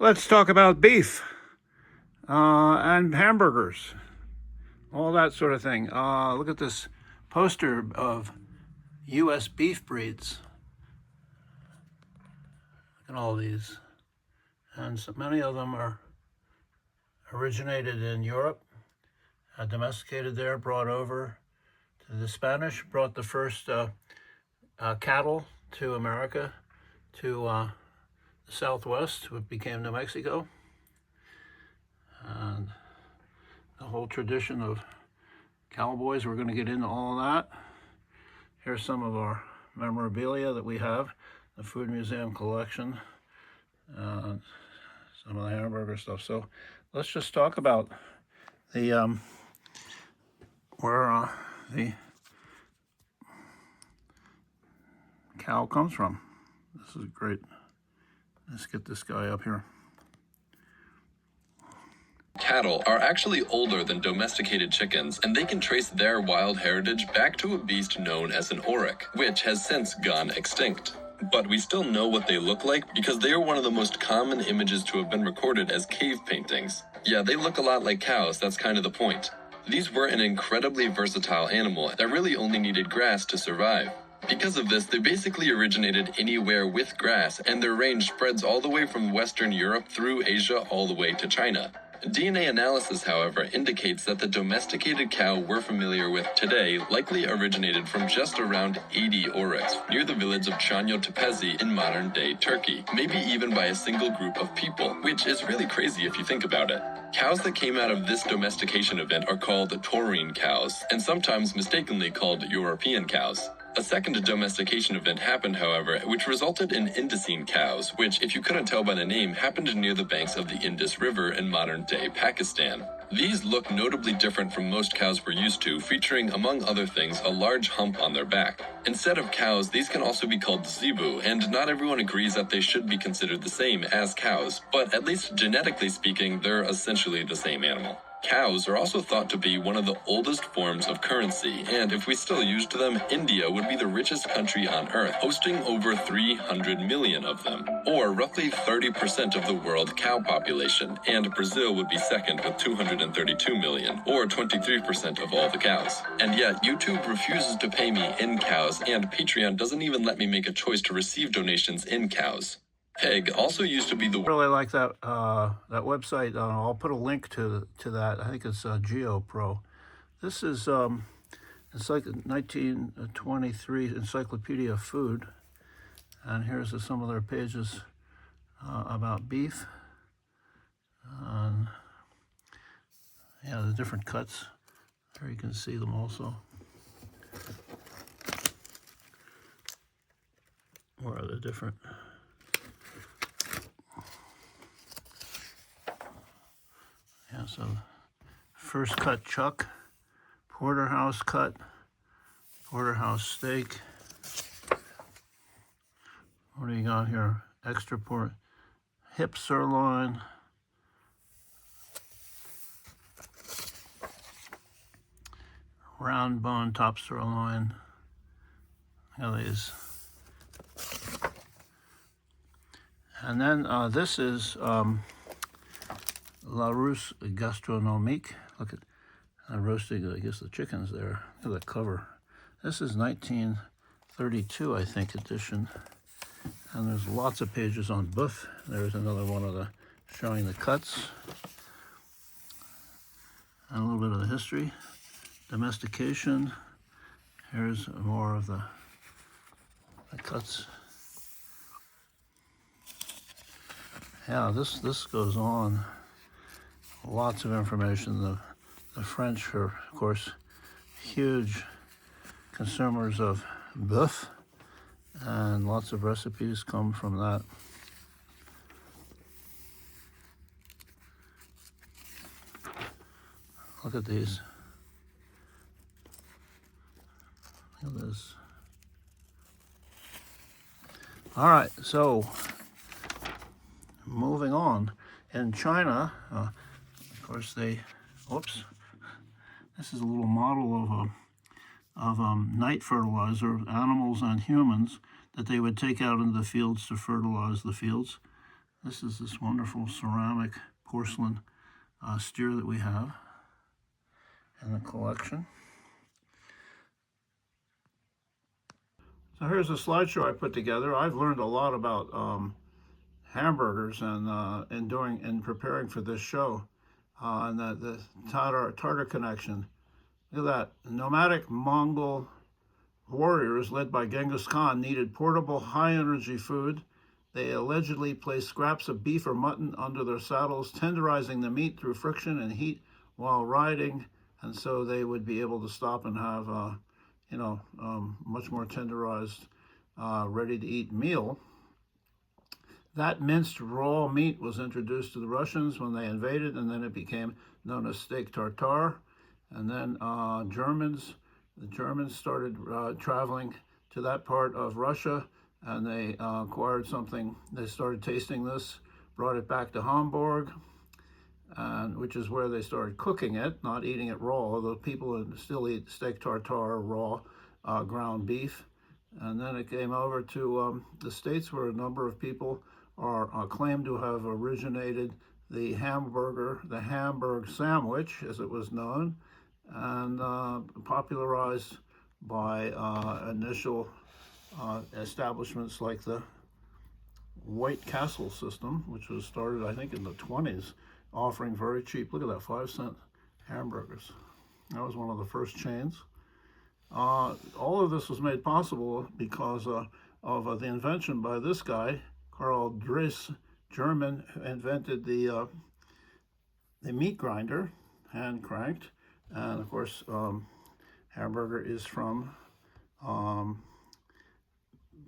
Let's talk about beef and hamburgers, all that sort of thing. Look at this poster of U.S. beef breeds. Look at all these. And so many of them are originated in Europe, domesticated there, brought over to the Spanish, brought the first cattle to America, to the Southwest, what became New Mexico. And the whole tradition of cowboys, we're going to get into all of that. Here's some of our memorabilia that we have, the Food Museum collection, some of the hamburger stuff. So let's just talk about the where the cow comes from. This is great. Let's get this guy up here. Cattle are actually older than domesticated chickens, and they can trace their wild heritage back to a beast known as an auroch, which has since gone extinct. But we still know what they look like because they are one of the most common images to have been recorded as cave paintings. Yeah, they look a lot like cows, that's kind of the point. These were an incredibly versatile animal that really only needed grass to survive. Because of this, they basically originated anywhere with grass, and their range spreads all the way from Western Europe through Asia all the way to China. DNA analysis, however, indicates that the domesticated cow we're familiar with today likely originated from just around 80 aurochs near the village of Çanlı in modern-day Turkey, maybe even by a single group of people, which is really crazy if you think about it. Cows that came out of this domestication event are called taurine cows, and sometimes mistakenly called European cows. A second domestication event happened, however, which resulted in Indocene cows, which, if you couldn't tell by the name, happened near the banks of the Indus River in modern-day Pakistan. These look notably different from most cows we're used to, featuring, among other things, a large hump on their back. Instead of cows, these can also be called zebu, and not everyone agrees that they should be considered the same as cows, but at least genetically speaking, they're essentially the same animal. Cows are also thought to be one of the oldest forms of currency, and if we still used them, India would be the richest country on Earth, hosting over 300 million of them, or roughly 30% of the world cow population, and Brazil would be second with 232 million, or 23% of all the cows. And yet, YouTube refuses to pay me in cows, and Patreon doesn't even let me make a choice to receive donations in cows. Pig also used to be the... Really like that that website. I'll put a link to that. I think it's GeoPro. This is it's like a 1923 Encyclopedia of Food, and here's some of their pages about beef. Yeah, the different cuts. There you can see them also. Where are the different... Yeah, so first cut chuck, porterhouse cut, porterhouse steak. What do you got here? Extra port, hip sirloin, round bone top sirloin. Look at these. And then this is Larousse Gastronomique. Look at roasting, I guess, the chickens there. Look at the cover. This is 1932, I think, edition. And there's lots of pages on boeuf. There's another one of the showing the cuts. And a little bit of the history. Domestication. Here's more of the cuts. Yeah, this goes on. Lots of information. The French are, of course, huge consumers of boeuf, and lots of recipes come from that. Look at these. Look at this. All right, so moving on. In China, of course, whoops, this is a little model of night fertilizer of animals and humans that they would take out into the fields to fertilize the fields. This is this wonderful ceramic porcelain steer that we have in the collection. So here's a slideshow I put together. I've learned a lot about hamburgers and preparing for this show, and the Tartar connection. Look at that. Nomadic Mongol warriors led by Genghis Khan needed portable, high-energy food. They allegedly placed scraps of beef or mutton under their saddles, tenderizing the meat through friction and heat while riding, and so they would be able to stop and have much more tenderized, ready-to-eat meal. That minced raw meat was introduced to the Russians when they invaded, and then it became known as steak tartare. And then the Germans started traveling to that part of Russia, and they acquired something. They started tasting this, brought it back to Hamburg, which is where they started cooking it, not eating it raw, although people still eat steak tartare raw, ground beef. And then it came over to the States, where a number of people are claimed to have originated the Hamburg sandwich, as it was known, and popularized by initial establishments like the White Castle system, which was started, I think, in the 20s, offering very cheap, look at that, 5-cent hamburgers. That was one of the first chains. All of this was made possible because of the invention by this guy, Karl Drais, German, who invented the meat grinder, hand cranked, and of course, hamburger is from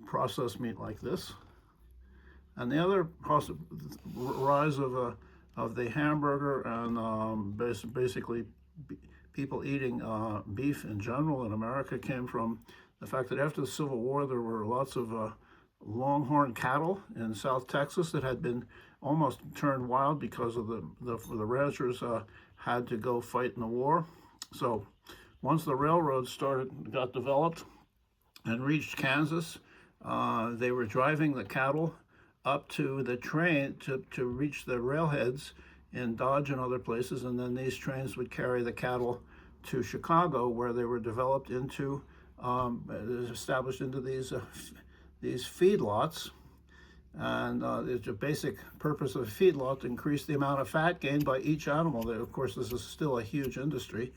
processed meat like this. And the other rise of the hamburger and basically people eating beef in general in America came from the fact that after the Civil War, there were lots of longhorn cattle in South Texas that had been almost turned wild because of the ranchers had to go fight in the war. So once the railroads got developed and reached Kansas, they were driving the cattle up to the train to reach the railheads in Dodge and other places, and then these trains would carry the cattle to Chicago, where they were developed into, established into these feedlots. And it's a basic purpose of a feedlot to increase the amount of fat gained by each animal. Of course, this is still a huge industry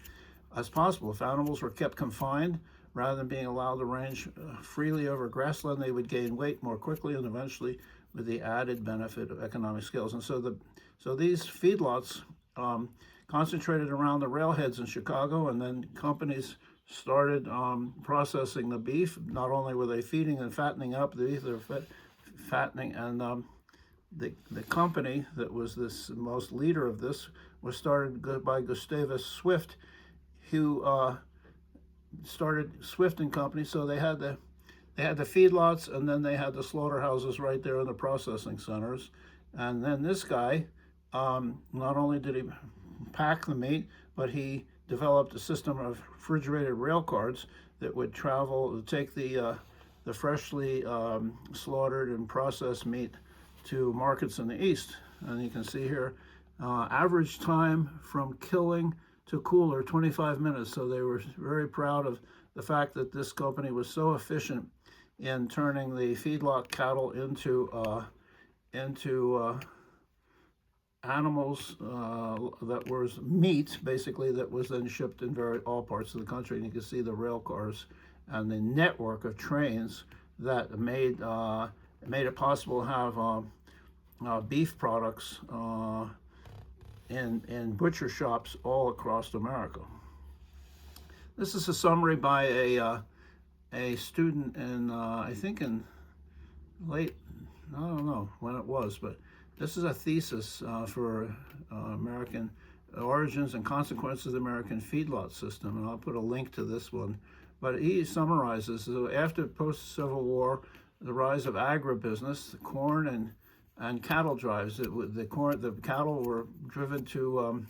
as possible. If animals were kept confined, rather than being allowed to range freely over grassland, they would gain weight more quickly and eventually with the added benefit of economic scales. And so these feedlots concentrated around the railheads in Chicago, and then companies started processing the beef. Not only were they feeding and fattening up the beef, they were fattening, and the company that was this most leader of this was started by Gustavus Swift, who started Swift and Company. So they had the feedlots, and then they had the slaughterhouses right there in the processing centers. And then this guy, not only did he pack the meat, but he developed a system of refrigerated rail cars that would take the freshly slaughtered and processed meat to markets in the East. And you can see here, average time from killing to cooler, 25 minutes. So they were very proud of the fact that this company was so efficient in turning the feedlot cattle into animals that was meat, basically, that was then shipped in all parts of the country. And you can see the rail cars and the network of trains that made it possible to have beef products in butcher shops all across America. This is a summary by a student in I think in late, I don't know when it was, but this is a thesis for American origins and consequences of the American feedlot system, and I'll put a link to this one. But he summarizes, so after post-Civil War, the rise of agribusiness, the corn and cattle drives. The cattle were driven to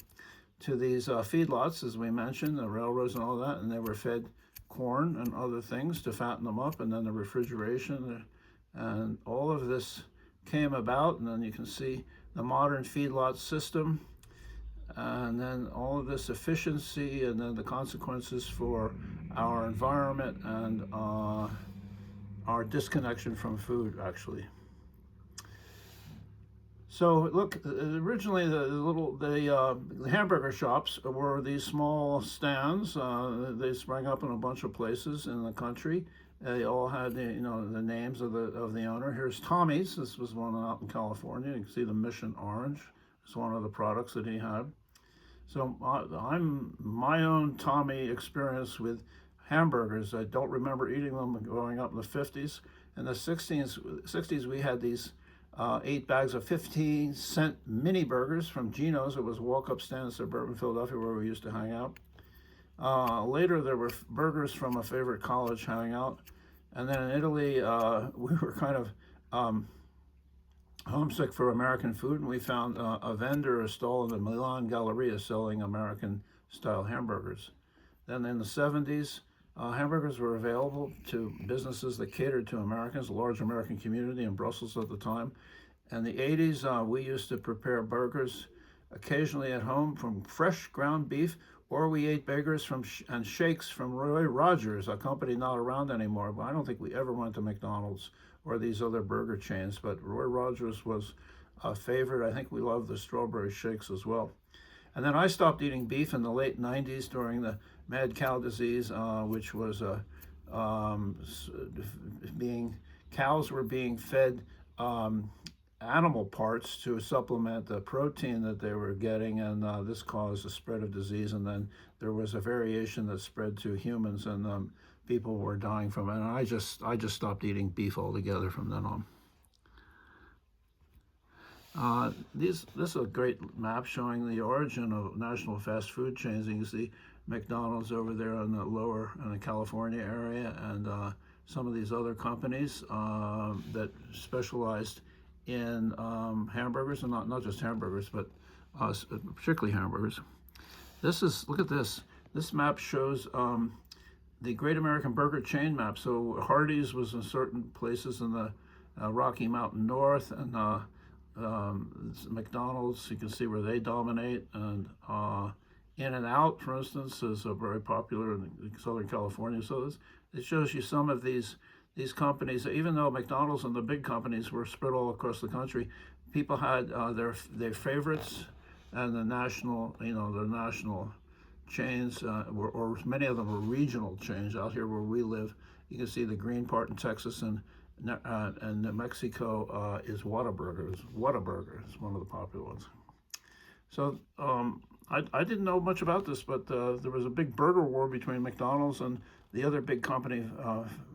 these feedlots, as we mentioned, the railroads and all that, and they were fed corn and other things to fatten them up, and then the refrigeration, and all of this came about, and then you can see the modern feedlot system, and then all of this efficiency, and then the consequences for our environment and our disconnection from food, actually. So look, originally the hamburger shops were these small stands. They sprang up in a bunch of places in the country. They all had the names of the owner. Here's Tommy's. This was one out in California. You can see the Mission Orange. It's one of the products that he had. So I'm my own Tommy experience with hamburgers. I don't remember eating them growing up in the 50s. In the 60s we had these 8 bags of 15-cent mini burgers from Geno's. It was a walk-up stand in suburban Philadelphia where we used to hang out. Later there were burgers from a favorite college hanging out. And then in Italy, we were kind of homesick for American food, and we found a vendor, a stall in the Milan Galleria selling American-style hamburgers. Then in the 70s, hamburgers were available to businesses that catered to Americans, a large American community in Brussels at the time. In the 80s, we used to prepare burgers occasionally at home from fresh ground beef, or we ate burgers and shakes from Roy Rogers, a company not around anymore. But I don't think we ever went to McDonald's or these other burger chains, but Roy Rogers was a favorite. I think we loved the strawberry shakes as well. And then I stopped eating beef in the late 90s during the mad cow disease, which was cows were being fed animal parts to supplement the protein that they were getting, and this caused the spread of disease. And then there was a variation that spread to humans, and people were dying from it. And I just stopped eating beef altogether from then on. This is a great map showing the origin of national fast food chains. You can see McDonald's over there in the California area, and some of these other companies that specialized in hamburgers, and not just hamburgers, but particularly hamburgers. Look at this. This map shows the Great American Burger Chain map. So Hardee's was in certain places in the Rocky Mountain North, and McDonald's, you can see where they dominate, and In-N-Out, for instance, is very popular in Southern California. So it shows you some of these companies. Even though McDonald's and the big companies were spread all across the country, people had their favorites, and the national chains, or many of them were regional chains. Out here where we live, you can see the green part in Texas, and New Mexico is Whataburger. Whataburger is one of the popular ones. So I didn't know much about this, but there was a big burger war between McDonald's and the other big company,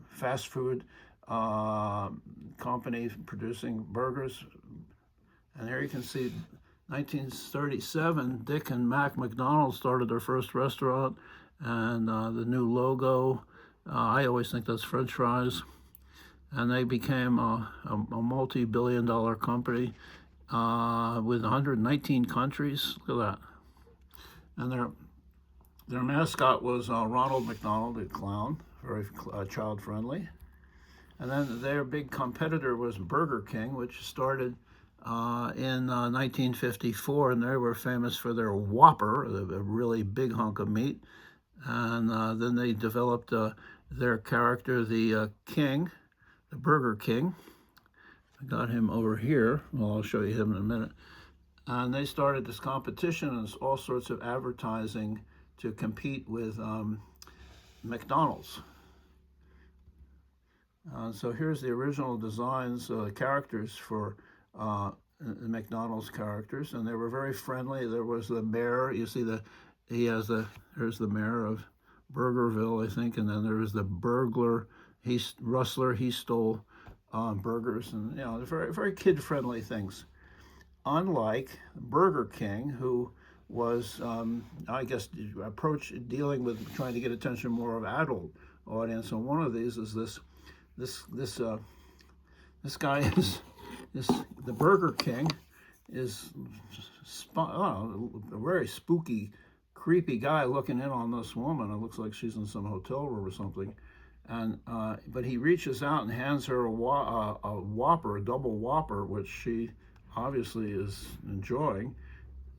fast food company producing burgers. And here you can see 1937, Dick and Mac McDonald started their first restaurant, and the new logo, I always think that's French fries. And they became a multi-billion-dollar company with 119 countries. Look at that. And their mascot was Ronald McDonald, the clown, very child-friendly. And then their big competitor was Burger King, which started in 1954, and they were famous for their Whopper, a really big hunk of meat. And then they developed their character, the King, the Burger King. I got him over here. Well, I'll show you him in a minute. And they started this competition and all sorts of advertising to compete with McDonald's. So here's the original designs, characters for the McDonald's characters, and they were very friendly. There was the mayor. You see here's the mayor of Burgerville, I think, and then there was the burglar, rustler. He stole burgers, and they're very, very kid-friendly things. Unlike Burger King, who was, I guess, dealing with trying to get attention more of adult audience. And one of these is this guy is the Burger King is a very spooky, creepy guy looking in on this woman. It looks like she's in some hotel room or something. And but he reaches out and hands her a Whopper, a double Whopper, which she obviously is enjoying.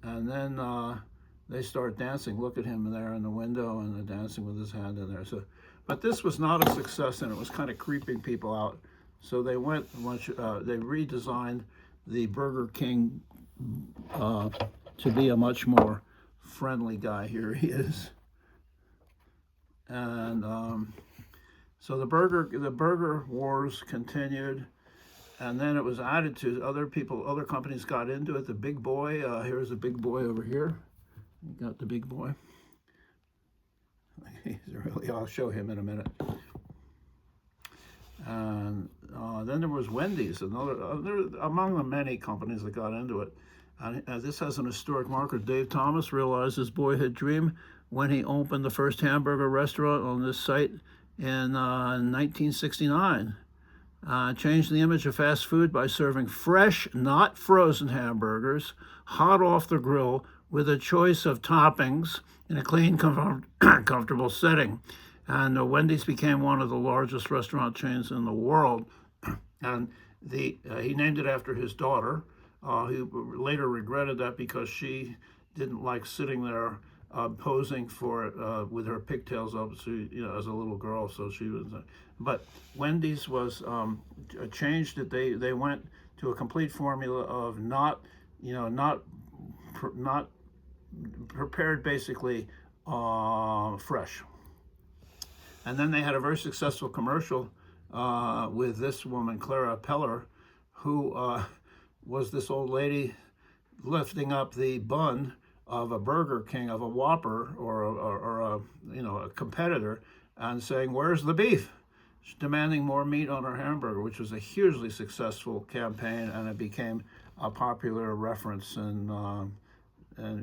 And then they start dancing. Look at him there in the window, and they're dancing with his hand in there. So, but this was not a success, and it was kind of creeping people out. So they went, they redesigned the Burger King to be a much more friendly guy. Here he is. And so the burger wars continued, and then it was added to other companies got into it. The Big Boy, here's the Big Boy over here. You got the Big Boy. He's really, I'll show him in a minute. And then there was Wendy's, among the many companies that got into it. And this has an historic marker. Dave Thomas realized his boyhood dream when he opened the first hamburger restaurant on this site in 1969. Changed the image of fast food by serving fresh, not frozen hamburgers, hot off the grill, with a choice of toppings in a clean, comfortable setting. And Wendy's became one of the largest restaurant chains in the world. And he named it after his daughter, who later regretted that because she didn't like sitting there posing for it with her pigtails up, so, as a little girl. So she was, but Wendy's was changed. That they went to a complete formula of not prepared, basically fresh. And then they had a very successful commercial with this woman, Clara Peller, who was this old lady lifting up the bun of a Burger King, of a Whopper, or a competitor, and saying, "Where's the beef?" She's demanding more meat on her hamburger, which was a hugely successful campaign, and it became a popular reference, and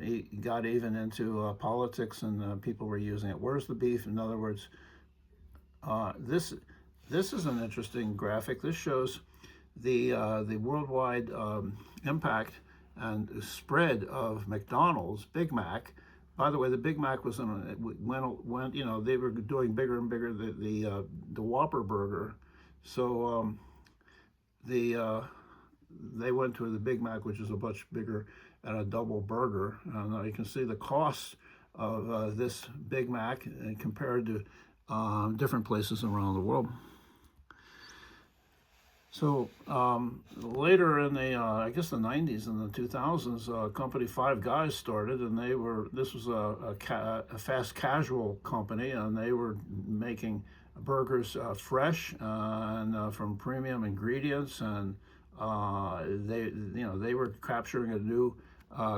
it got even into politics, and people were using it. Where's the beef? In other words, this is an interesting graphic. This shows the worldwide impact and spread of McDonald's Big Mac. By the way, the Big Mac was went they were doing bigger and bigger the Whopper burger, so they went to the Big Mac, which is a much bigger and a double burger. And you can see the cost of this Big Mac compared to different places around the world. So later in the, I guess the 90s and the 2000s, company Five Guys started, and this was a fast casual company, and they were making burgers fresh and from premium ingredients, and they were capturing a new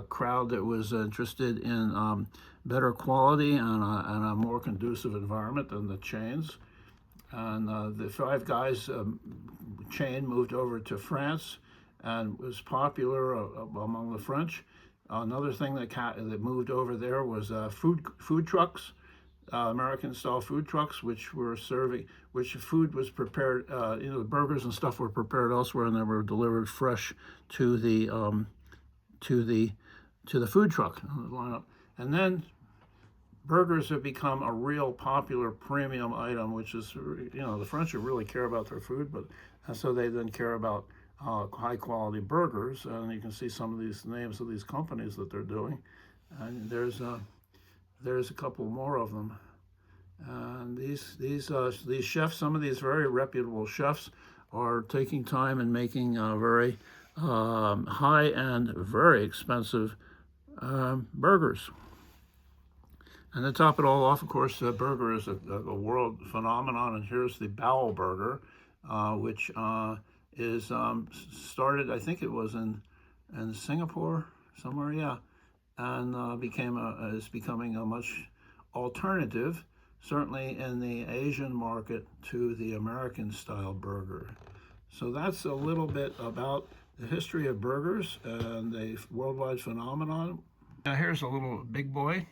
crowd that was interested in better quality and a more conducive environment than the chains. And the Five Guys chain moved over to France and was popular among the French. Another thing that moved over there was food trucks, American-style food trucks, which food was prepared. The burgers and stuff were prepared elsewhere, and they were delivered fresh to the food truck lineup. And then burgers have become a real popular premium item, which is, the French really care about their food, and so they then care about high quality burgers. And you can see some of these names of these companies that they're doing. And there's a couple more of them. And these chefs, some of these very reputable chefs, are taking time and making very high-end, very expensive burgers. And to top it all off, of course, the burger is a world phenomenon. And here's the Bao Burger, which is started, I think it was in Singapore somewhere, yeah, and is becoming a much alternative, certainly in the Asian market, to the American-style burger. So that's a little bit about the history of burgers and the worldwide phenomenon. Now here's a little Big Boy.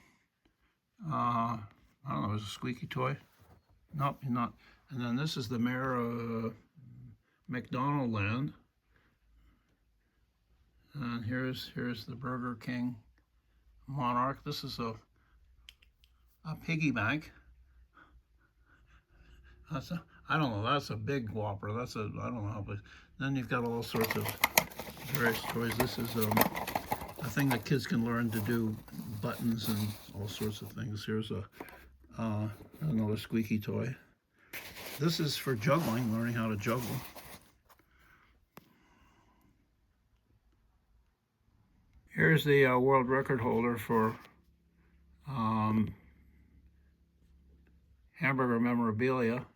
I don't know, it was a squeaky toy. Nope, not. And then this is the mayor of McDonald Land. And here's the Burger King Monarch. This is a piggy bank. I don't know, that's a big Whopper. I don't know how big. Then you've got all sorts of various toys. This is a thing that kids can learn to do buttons and all sorts of things. Here's another squeaky toy. This is for juggling, learning how to juggle. Here's the world record holder for hamburger memorabilia.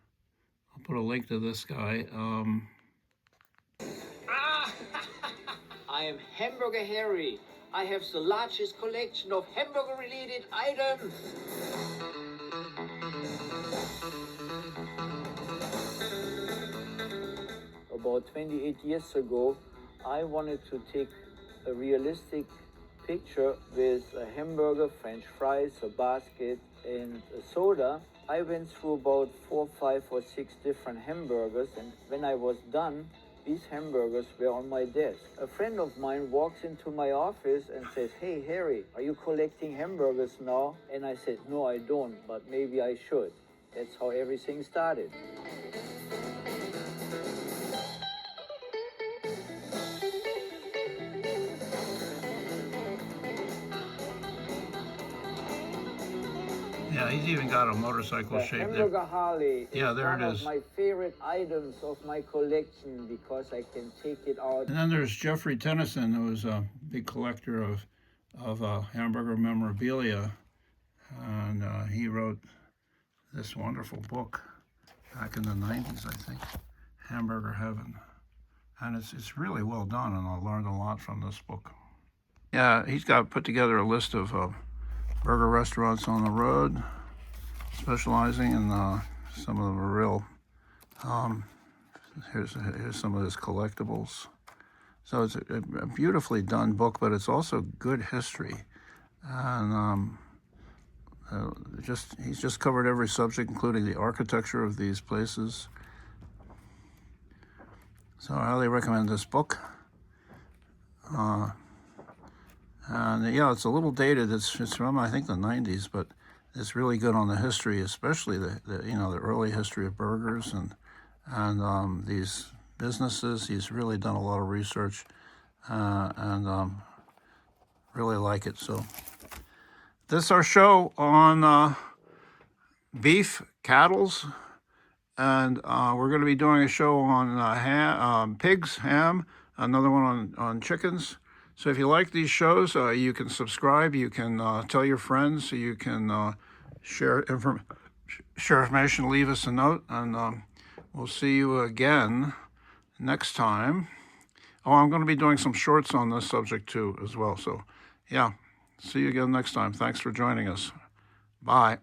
I'll put a link to this guy. I am Hamburger Harry. I have the largest collection of hamburger-related items. About 28 years ago, I wanted to take a realistic picture with a hamburger, French fries, a basket, and a soda. I went through about 4, 5, or 6 different hamburgers, and when I was done, these hamburgers were on my desk. A friend of mine walks into my office and says, "Hey Harry, are you collecting hamburgers now?" And I said, "No, I don't, but maybe I should." That's how everything started. Yeah, he's even got a motorcycle The shape Hamburger there. Harley is Yeah, there one it of is. my favorite items of my collection because I can take it out. And then there's Jeffrey Tennyson, who is a big collector of hamburger memorabilia, and he wrote this wonderful book back in the 90s, I think, Hamburger Heaven. And it's really well done, and I learned a lot from this book. Yeah, he's got put together a list of burger restaurants on the road, specializing in some of them are real. Here's some of his collectibles. So it's a beautifully done book, but it's also good history, and he's just covered every subject, including the architecture of these places. So I highly recommend this book. And yeah, it's a little dated. It's from, I think, the 90s, but it's really good on the history, especially the early history of burgers and these businesses. He's really done a lot of research, and really like it. So this is our show on beef, cattles, and we're going to be doing a show on pigs, ham, another one on chickens. So if you like these shows, you can subscribe, you can tell your friends, you can share information, leave us a note, and we'll see you again next time. Oh, I'm going to be doing some shorts on this subject too as well. So yeah, see you again next time. Thanks for joining us. Bye.